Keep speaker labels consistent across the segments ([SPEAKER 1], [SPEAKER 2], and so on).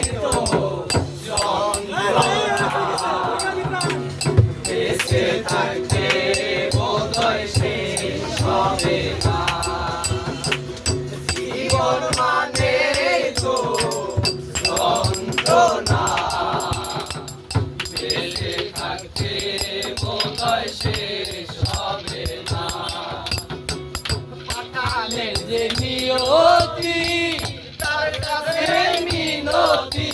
[SPEAKER 1] তো বেঁচে থাকতে বোধহয় শেষ হবে না জীবন মানে তো যন্ত্রণা বেঁচে থাকতে বোধহয় শেষ হবে না পাতালের যে নিয়তি তার কাছে মিনতি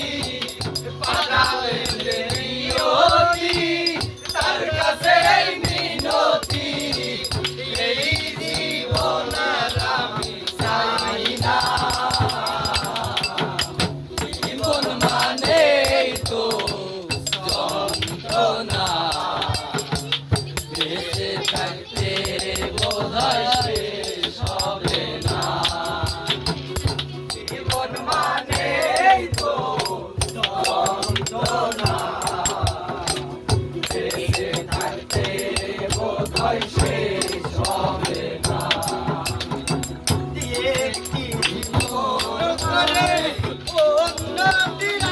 [SPEAKER 1] পাতালের যে নিয়তি তার কাছে মিনতি এই জীবন আর আমি চাই না জীবন মানে তো যন্ত্রণা বেঁচে থাকতে বোধহয় শেষ হবে না জীবন মানে তো যন্ত্রণা বেঁচে থাকতে বোধহয় শেষ হবে না একটি জীবন করে উন্নতির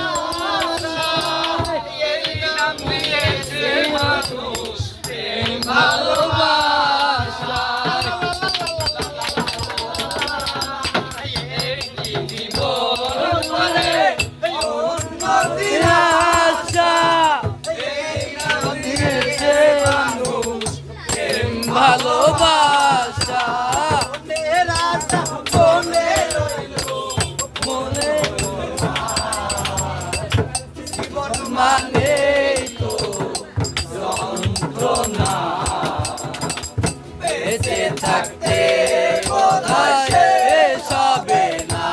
[SPEAKER 1] আশায় এই নাম দিয়েছে মানুষ প্রেম ভালোবাসা একটি জীবন করে উন্নতির আশা এই নাম দিয়েছে মানুষ প্রেম ভালোবাসা মনের আশা মনে রইল মনে জীবন মানে তো যন্ত্রণা বেঁচে থাকতে বোধহয় শেষ হবে না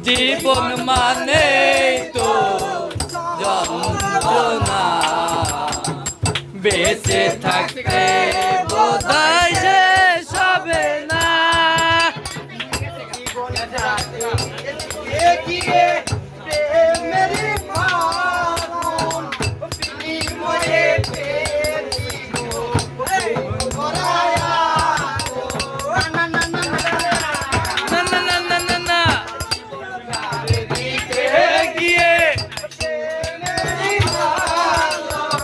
[SPEAKER 1] জীবন মানে তো যন্ত্রণা বেঁচে থাকতে বোধহয় শেষ হবে না জীবন এগিয়ে প্রেমের ফাগুন বিনিময়ে পেয়েছিল ভরায়া না না না না না না না না না এগিয়ে প্রেমের ফাগুন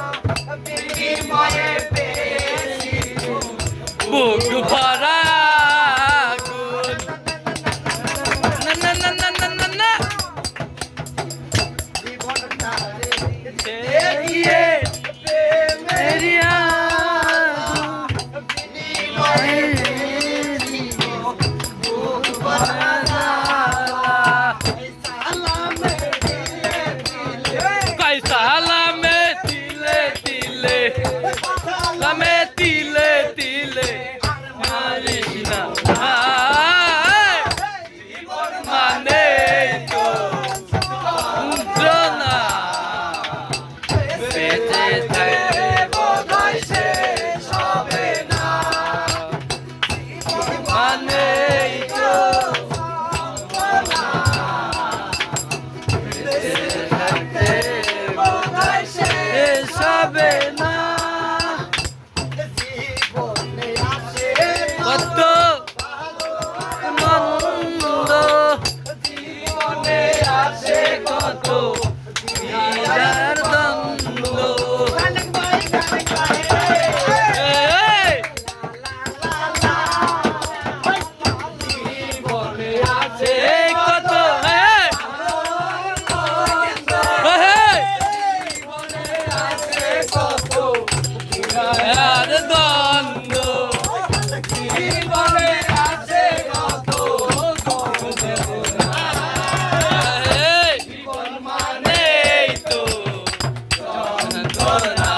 [SPEAKER 1] বিনিময়ে পেয়েছিল বুক ভরা আগুন না না না না না না না এগিয়ে প্রেমের আগুন বিনিময়ে পেয়েছিল বুক ভরা সালামে তিলে তিলে সালামে তিলে তিলে মারিস না জীবন মানে তো যন্ত্রণা বেঁচে থাকতে বোধহয় শেষ হবে না জীবন মানে তো যন্ত্রণা বেঁচে থাকতে বোধহয় শেষ হবে না জীবনে আসে কত মন্দ জীবনে আসে কত বিরার দ্বন্দ্ব জীবনে আছে কত জীবনে আছে কত বিরার দ্বন্দ্ব জীবনে আছে কত জীবন মানে তো যন্ত্রণা